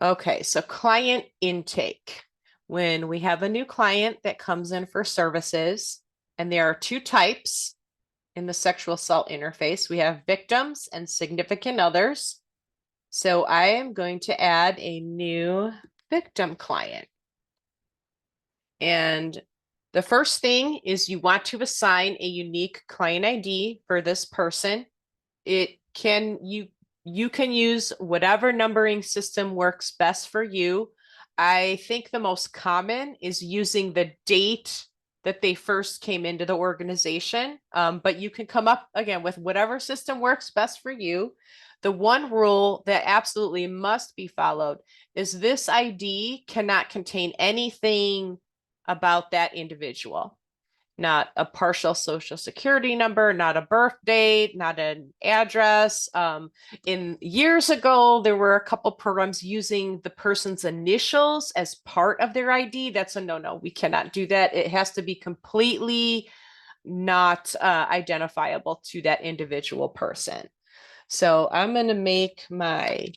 Okay, so client intake. When we have a new client that comes in for services, and there are two types in the sexual assault interface, we have victims and significant others. So I am going to add a new victim client. And the first thing is you want to assign a unique client ID for this person. You can use whatever numbering system works best for you. I think the most common is using the date that they first came into the organization. But you can come up again with whatever system works best for you. The one rule that absolutely must be followed is this ID cannot contain anything about that individual, not a partial social security number, not a birth date, not an address. In years ago, there were a couple programs using the person's initials as part of their ID. That's a no-no. We cannot do that. It has to be completely not identifiable to that individual person. So I'm going to make my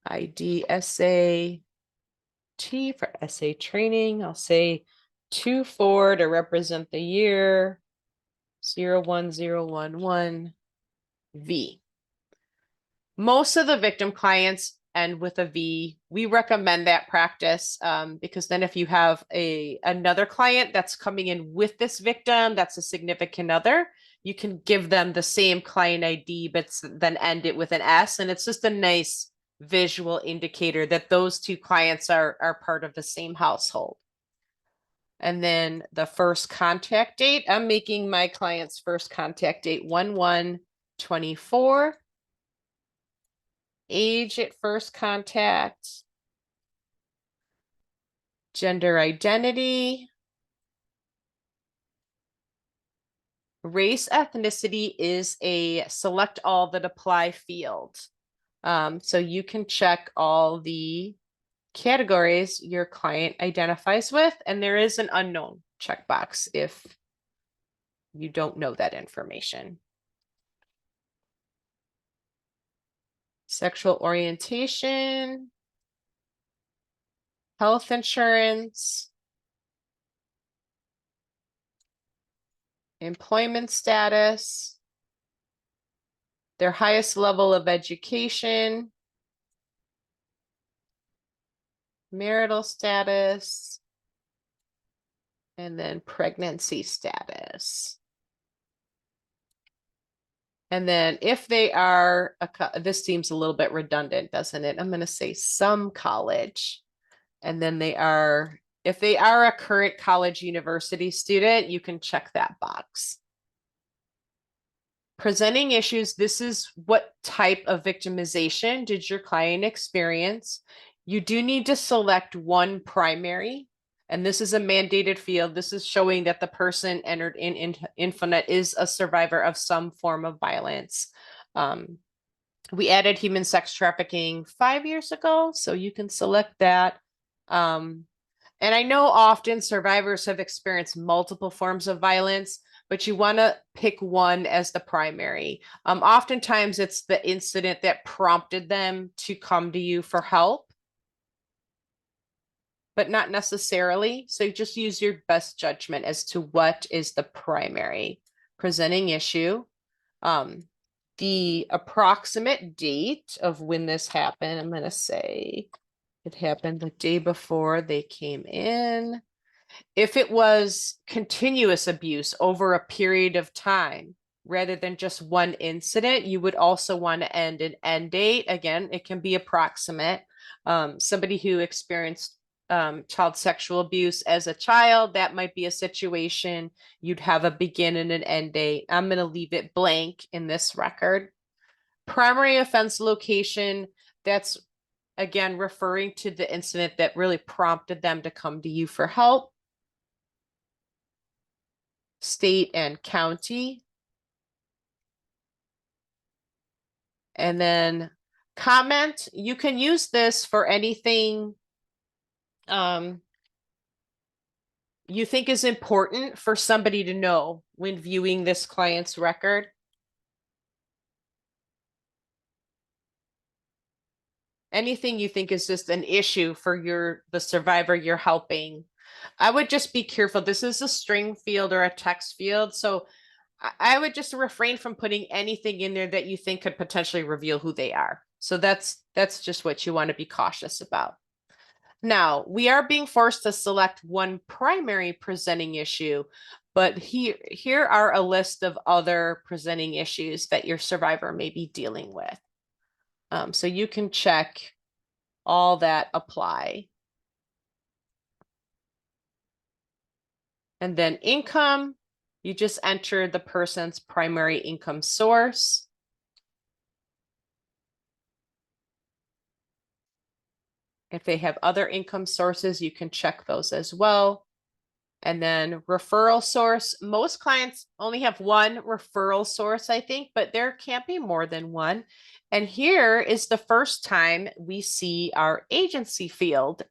ID SAT for SA training. I'll say 24 to represent the year 01011V. Most of the victim clients end with a V. We recommend that practice because then if you have another client that's coming in with this victim, that's a significant other, you can give them the same client ID, but then end it with an S. And it's just a nice visual indicator that those two clients are part of the same household. And then the first contact date, I'm making my client's first contact date 1/1/24. Age at first contact. Gender identity. Race ethnicity is a select all that apply field. So you can check all the categories your client identifies with, and there is an unknown checkbox if you don't know that information. Sexual orientation, health insurance, employment status, their highest level of education, marital status, and then pregnancy status. And then if they are, this seems a little bit redundant, doesn't it? I'm going to say some college. And then if they are a current college university student, you can check that box. Presenting issues, this is what type of victimization did your client experience? You do need to select one primary, and this is a mandated field. This is showing that the person entered in Infonet is a survivor of some form of violence. We added human sex trafficking 5 years ago, so you can select that. And I know often survivors have experienced multiple forms of violence, but you want to pick one as the primary. Oftentimes it's the incident that prompted them to come to you for help, but not necessarily. So just use your best judgment as to what is the primary presenting issue. The approximate date of when this happened, I'm going to say it happened the day before they came in. If it was continuous abuse over a period of time, rather than just one incident, you would also want to end an end date. Again, it can be approximate. Somebody who experienced child sexual abuse as a child, that might be a situation you'd have a begin and an end date. I'm going to leave it blank in this record. Primary offense location, that's again referring to the incident that really prompted them to come to you for help. State and county. And then comment, you can use this for anything you think is important for somebody to know when viewing this client's record. anything you think is just an issue for the survivor you're helping. I would just be careful. This is a string field or a text field. So I would just refrain from putting anything in there that you think could potentially reveal who they are. So that's just what you want to be cautious about. Now, we are being forced to select one primary presenting issue, but here are a list of other presenting issues that your survivor may be dealing with. So you can check all that apply. And then income, you just enter the person's primary income source. If they have other income sources, you can check those as well. And then referral source, most clients only have one referral source, I think, but there can't be more than one. And here is the first time we see our agency field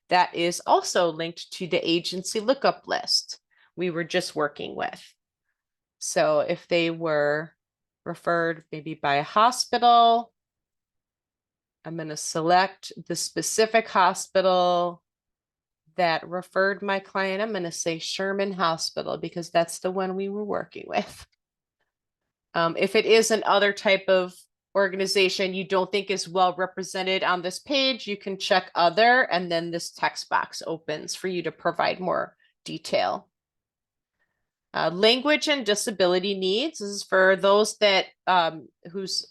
that is also linked to the agency lookup list we were just working with. So if they were referred maybe by a hospital, I'm going to select the specific hospital that referred my client. I'm going to say Sherman Hospital because that's the one we were working with. If it is an other type of organization you don't think is well represented on this page, you can check other, and then this text box opens for you to provide more detail. Language and disability needs is for those that whose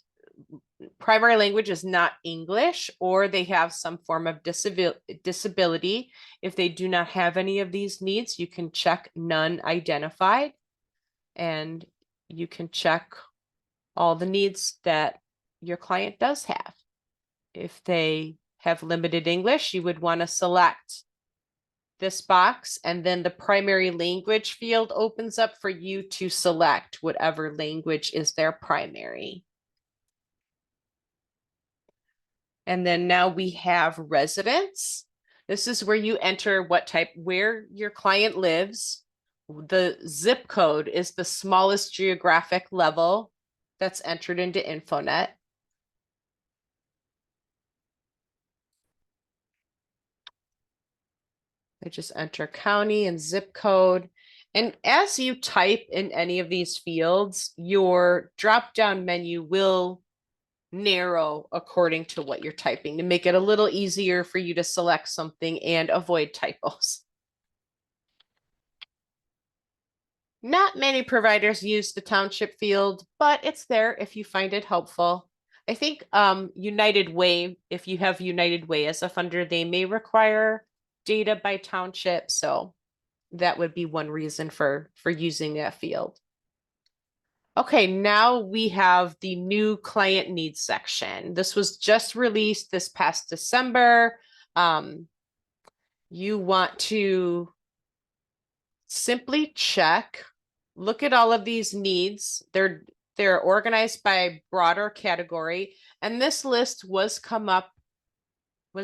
primary language is not English, or they have some form of disability. If they do not have any of these needs, you can check none identified, and you can check all the needs that your client does have. If they have limited English, you would want to select this box, and then the primary language field opens up for you to select whatever language is their primary. And then now we have residence. This is where you enter where your client lives. The zip code is the smallest geographic level that's entered into InfoNet. I just enter county and zip code. And as you type in any of these fields, your drop-down menu will narrow according to what you're typing to make it a little easier for you to select something and avoid typos. Not many providers use the township field, but it's there if you find it helpful. I think United Way, if you have United Way as a funder, they may require data by township. So that would be one reason for using that field. Okay, now we have the new client needs section. This was just released this past December. You want to simply check, look at all of these needs. They're organized by broader category, and this list was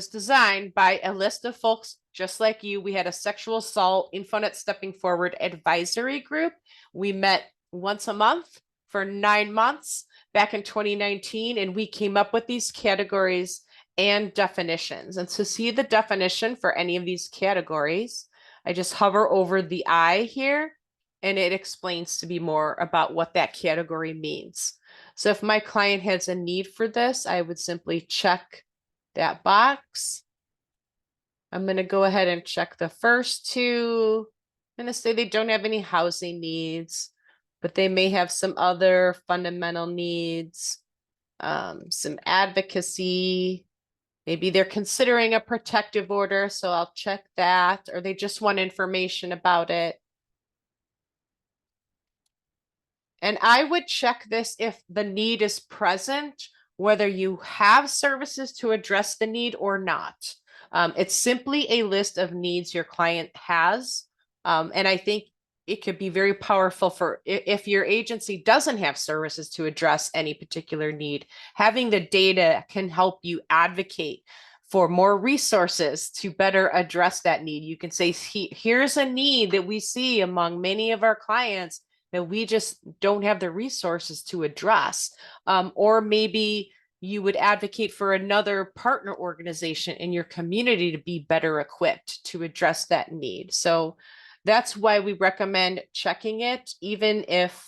designed by a list of folks just like you. We had a sexual assault InfoNet Stepping Forward advisory group. We met once a month for 9 months back in 2019, and we came up with these categories and definitions. And to see the definition for any of these categories, I just hover over the I here, and it explains to me more about what that category means. So if my client has a need for this, I would simply check that box. I'm going to go ahead and check the first two. I'm going to say they don't have any housing needs, but they may have some other fundamental needs, some advocacy. Maybe they're considering a protective order, so I'll check that, or they just want information about it. And I would check this if the need is present, whether you have services to address the need or not. It's simply a list of needs your client has. And I think it could be very powerful for if your agency doesn't have services to address any particular need. Having the data can help you advocate for more resources to better address that need. You can say, here's a need that we see among many of our clients that we just don't have the resources to address. Or maybe you would advocate for another partner organization in your community to be better equipped to address that need. So that's why we recommend checking it, even if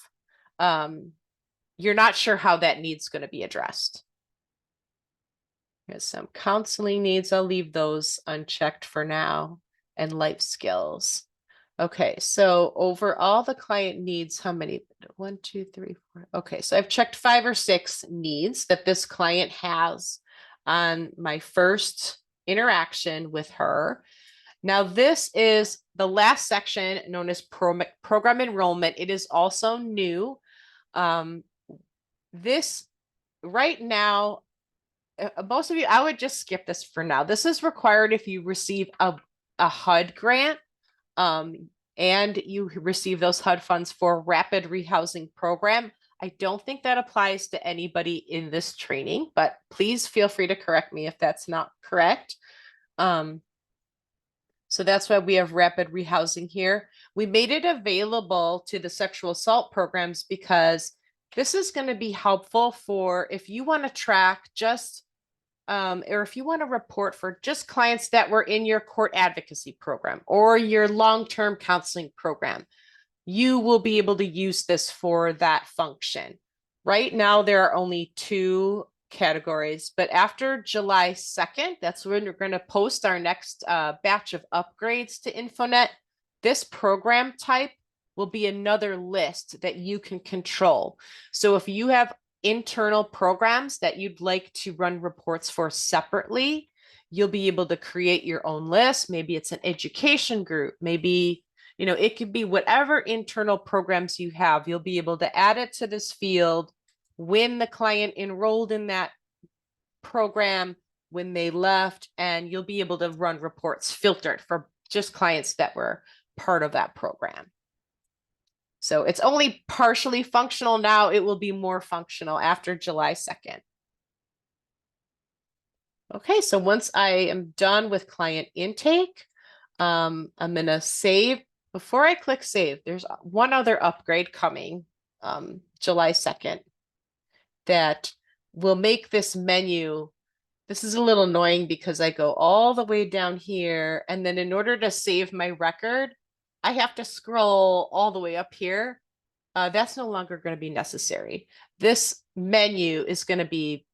you're not sure how that need's going to be addressed. There's some counseling needs. I'll leave those unchecked for now, and life skills. Okay, so overall, the client needs how many? 1, 2, 3, 4. Okay, so I've checked 5 or 6 needs that this client has on my first interaction with her. Now, this is the last section known as program enrollment. It is also new. This right now, most of you, I would just skip this for now. This is required if you receive a HUD grant. And you receive those HUD funds for rapid rehousing program. I don't think that applies to anybody in this training, but please feel free to correct me if that's not correct. So that's why we have rapid rehousing here. We made it available to the sexual assault programs because this is going to be helpful for if you want to track just or if you want to report for just clients that were in your court advocacy program or your long-term counseling program, you will be able to use this for that function. Right now, there are only 2 categories, but after July 2nd, that's when we're going to post our next batch of upgrades to InfoNet. This program type will be another list that you can control. So if you have internal programs that you'd like to run reports for separately, you'll be able to create your own list. Maybe it's an education group. Maybe, it could be whatever internal programs you have. You'll be able to add it to this field when the client enrolled in that program, when they left, and you'll be able to run reports filtered for just clients that were part of that program. So it's only partially functional now. It will be more functional after July 2nd. Okay, so once I am done with client intake, I'm going to save. Before I click save, there's one other upgrade coming July 2nd that will make this menu. This is a little annoying because I go all the way down here, and then in order to save my record, I have to scroll all the way up here. That's no longer going to be necessary. This menu is going to be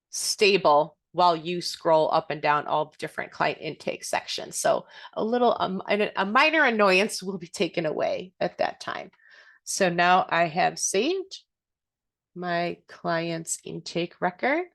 stable while you scroll up and down all the different client intake sections. So a minor annoyance will be taken away at that time. So now I have saved my client's intake record.